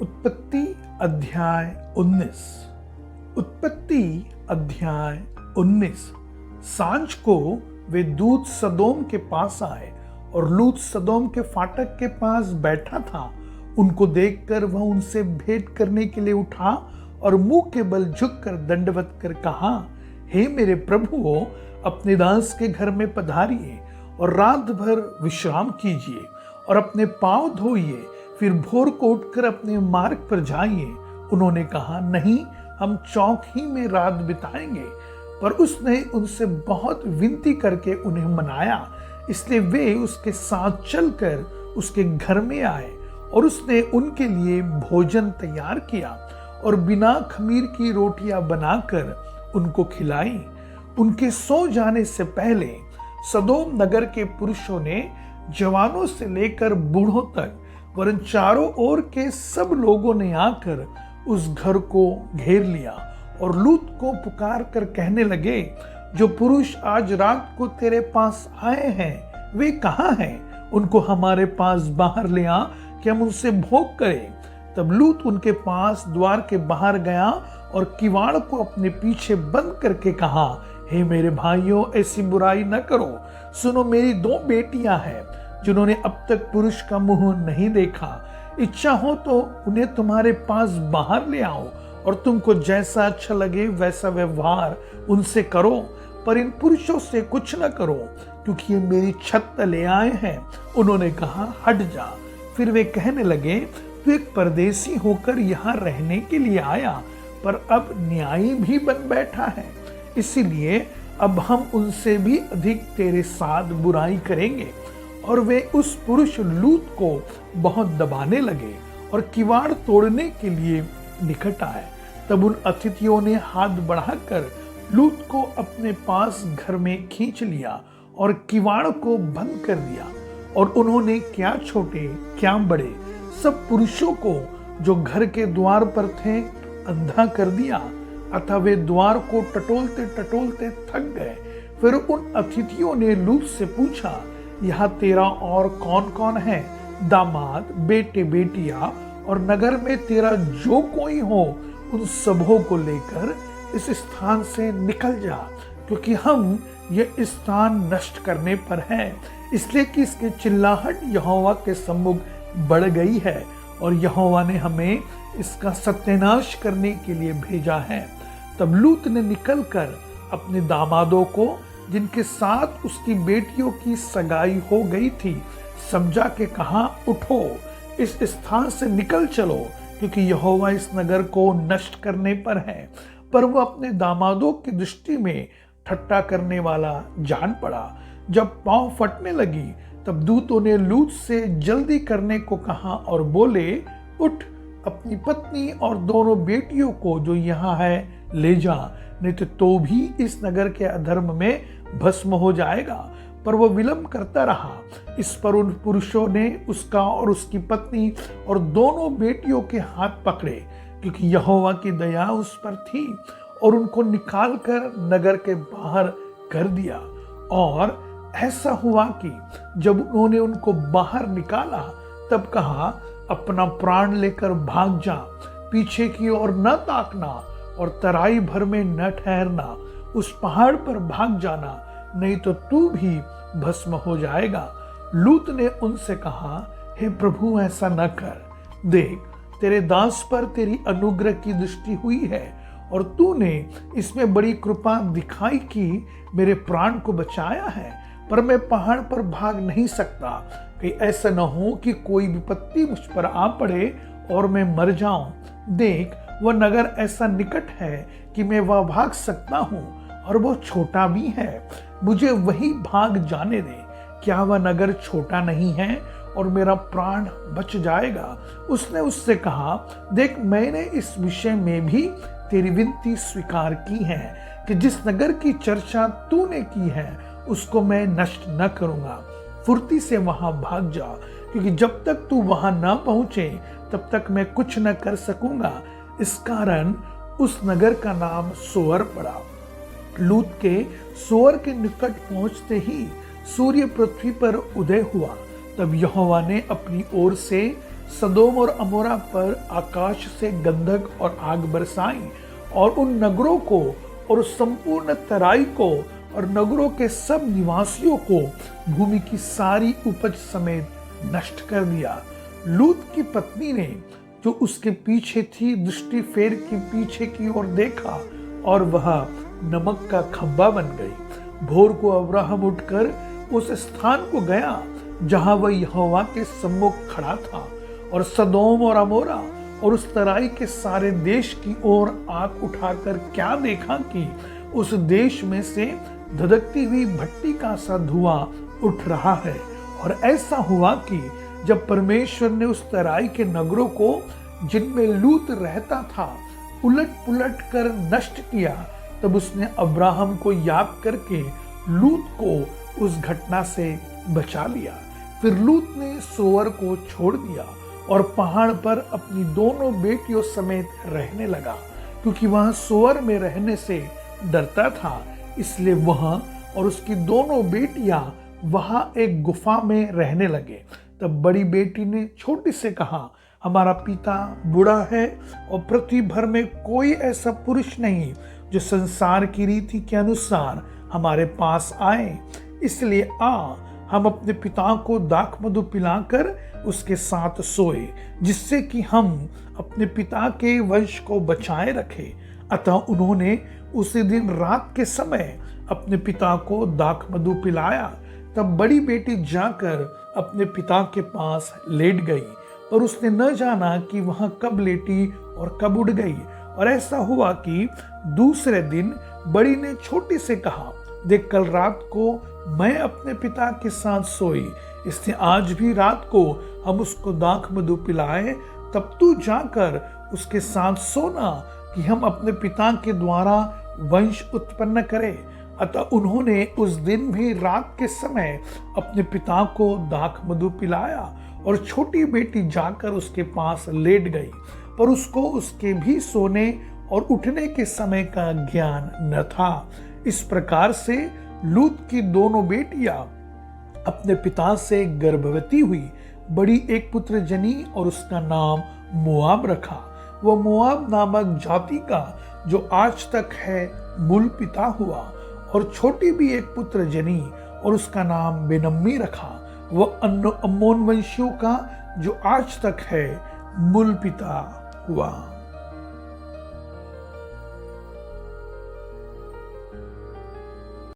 उत्पत्ति अध्याय 19। उत्पत्ति अध्याय 19। सांझ को वे दूत सदोम के पास आए और लूत सदोम के फाटक के पास बैठा था। उनको देखकर वह उनसे भेंट करने के लिए उठा और मुंह के बल झुककर दंडवत कर कहा, हे मेरे प्रभुओ, अपने दास के घर में पधारिए और रात भर विश्राम कीजिए और अपने पांव धोइए, फिर भोर को उठकर अपने मार्ग पर जाइए। उन्होंने कहा, नहीं, हम चौक ही में रात बिताएंगे। पर उसने उनसे बहुत विनती करके उन्हें मनाया, इसलिए वे उसके साथ चलकर उसके घर में आए और उसने उनके लिए भोजन तैयार किया और बिना खमीर की रोटियां बनाकर उनको खिलाई। उनके सो जाने से पहले सदोम नगर के पुरुषों ने जवानों से लेकर बूढ़ों तक वरन चारों ओर के सब लोगों ने आकर उस घर को घेर लिया और लूत को पुकार कर कहने लगे, जो पुरुष आज रात को तेरे पास आए हैं वे कहाँ हैं? उनको हमारे पास बाहर ले आ कि हम उनसे भोग करें। तब लूत उनके पास द्वार के बाहर गया और किवाड़ को अपने पीछे बंद करके कहा, हे मेरे भाइयों, ऐसी बुराई न करो। सुनो, मेरी 2 बेटियां हैं जिन्होंने अब तक पुरुष का मुंह नहीं देखा। इच्छा हो तो उन्हें तुम्हारे पास बाहर ले आओ और तुमको जैसा अच्छा लगे वैसा व्यवहार उनसे करो, पर इन पुरुषों से कुछ न करो, क्योंकि ये मेरी छत तले आए हैं। उन्होंने कहा, हट जा। फिर वे कहने लगे, तू एक परदेसी होकर यहाँ रहने के लिए आया, पर अब न्यायी भी बन बैठा है। इसीलिए अब हम उनसे भी अधिक तेरे साथ बुराई करेंगे। और वे उस पुरुष लूत को बहुत दबाने लगे और किवाड़ तोड़ने के लिए निकट आए। तब उन अतिथियों ने हाथ बढ़ाकर लूत को अपने पास घर में खींच लिया और किवाड़ को बंद कर दिया। और उन्होंने क्या छोटे क्या बड़े सब पुरुषों को जो घर के द्वार पर थे अंधा कर दिया। अतः वे द्वार को टटोलते टटोलते थक गए। फिर उन अतिथियों ने लूत से पूछा, यहाँ तेरा और कौन कौन है? दामाद, बेटे बेटियां और नगर में तेरा जो कोई हो, उन सबों को लेकर इस स्थान से निकल जा, क्योंकि हम ये स्थान नष्ट करने पर हैं, इसलिए कि इसकी चिल्लाहट यहोवा के सम्मुख बढ़ गई है और यहोवा ने हमें इसका सत्यानाश करने के लिए भेजा है। तब लूत ने निकलकर अपने दामादों को, जिनके साथ उसकी बेटियों की सगाई हो गई थी, समझा के कहा, उठो, इस स्थान से निकल चलो, क्योंकि यहोवा इस नगर को नष्ट करने पर है। पर वो अपने दामादों की दृष्टि में ठट्टा करने वाला जान पड़ा। जब पांव फटने लगी तब दूतों ने लूत से जल्दी करने को कहा और बोले, उठ, अपनी पत्नी और दोनों बेटियों को जो यहाँ है ले जा, नहीं तो भी इस नगर के अधर्म में भस्म हो जाएगा। पर वह विलंब करता रहा। इस पर उन पुरुषों ने उसका और उसकी पत्नी और दोनों बेटियों के हाथ पकड़े, क्योंकि यहोवा की दया उस पर थी, और उनको निकालकर नगर के बाहर कर दिया। और ऐसा हुआ कि जब उन्होंने उनको बाहर निकाला तब कहा, अपना प्राण लेकर भाग जा, पीछे की ओर न ताकना और तराई भर में न ठहरना, उस पहाड़ पर भाग जाना, नहीं तो तू भी भस्म हो जाएगा। लूत ने उनसे कहा, हे प्रभु, ऐसा न कर। देख, तेरे दास पर तेरी अनुग्रह की दृष्टि हुई है और तूने इसमें बड़ी कृपा दिखाई कि मेरे प्राण को बचाया है। पर मैं पहाड़ पर भाग नहीं सकता, कहीं ऐसा न हो कि कोई विपत्ति मुझ पर आ पड़े और मैं मर जाऊं। देख, वह नगर ऐसा निकट है कि मैं वह भाग सकता हूँ, और वो छोटा भी है। मुझे वही भाग जाने दे। क्या वह नगर छोटा नहीं है और मेरा प्राण बच जाएगा? उसने उससे कहा, देख, मैंने इस विषय में भी तेरी विनती स्वीकार की है कि जिस नगर की चर्चा तूने की है उसको मैं नष्ट न करूंगा। फुर्ती से वहां भाग जा, क्योंकि जब तक तू वहां ना पहुंचे तब तक मैं कुछ न कर सकूंगा। इस कारण उस नगर का नाम सोअर पड़ा। लूत के सोअर के निकट पहुंचते ही सूर्य पृथ्वी पर उदय हुआ। तब यहोवा ने अपनी ओर से सदोम और अमोरा पर आकाश से गंधक और आग बरसाई और उन नगरों को और उस संपूर्ण तराई को और नगरों के सब निवासियों को भूमि की सारी उपज समेत नष्ट कर दिया। लूत की पत्नी ने जो उसके पीछे थी दृष्टि फेर के पीछे की ओर देखा और वह नमक का खंभा बन गई। भोर को अब्राहम उठकर उस स्थान को गया जहां वह यहोवा के सम्मुख खड़ा था और सदोम और अमोरा और उस तराई के सारे देश की ओर आंख उठाकर क्या देखा कि उस देश में से धधकती हुई भट्टी का सा धुआं उठ रहा है। और ऐसा हुआ कि जब परमेश्वर ने उस तराई के नगरों को जिनमें लूत रहता था उलट पुलट कर नष्ट किया, तब उसने अब्राहम को याद करके लूत को उस घटना से बचा लिया। फिर लूत ने सोअर को छोड़ दिया और पहाड़ पर अपनी दोनों बेटियों समेत रहने लगा, क्योंकि वह सोअर में रहने से डरता था। इसलिए वह और उसकी दोनों बेटियां वहां एक गुफा में रहने लगे। तब बड़ी बेटी ने छोटी से कहा, हमारा पिता बूढ़ा है और पृथ्वी भर में कोई ऐसा पुरुष नहीं जो संसार की रीति के अनुसार हमारे पास आए। इसलिए हम अपने पिता को दाख मधु पिलाकर उसके साथ सोए, जिससे कि हम अपने पिता के वंश को बचाए रखें। अतः उन्होंने उसी दिन रात के समय अपने पिता को दाख मधु पिलाया। तब बड़ी बेटी जाकर अपने पिता के पास लेट गई, पर उसने न जाना कि वह कब लेटी और कब उठ गई। और ऐसा हुआ कि दूसरे दिन बड़ी ने छोटी से कहा, देख कल रात को मैं अपने पिता के साथ सोई, इसलिए आज भी रात को हम उसको दाख मधु पिलाए, तब तू जाकर उसके साथ सोना कि हम अपने पिता के द्वारा वंश उत्पन्न करें। अतः उन्होंने उस दिन भी रात के समय अपने पिता को दाख मधु पिलाया और छोटी बेटी जाकर उसके पास लेट गई, पर उसको उसके भी सोने और उठने के समय का ज्ञान न था। इस प्रकार से लूत की दोनों बेटियां अपने पिता से गर्भवती हुई, बड़ी एक पुत्र जनी और उसका नाम मोआब रखा। वह मोआब नामक जाति का जो आज तक है मूल पिता हुआ, और छोटी भी एक पुत्र जनी और उसका नाम बेनम्मी रखा। वह अम्मोन वंशियों का जो आज तक है मूल पिता हुआ।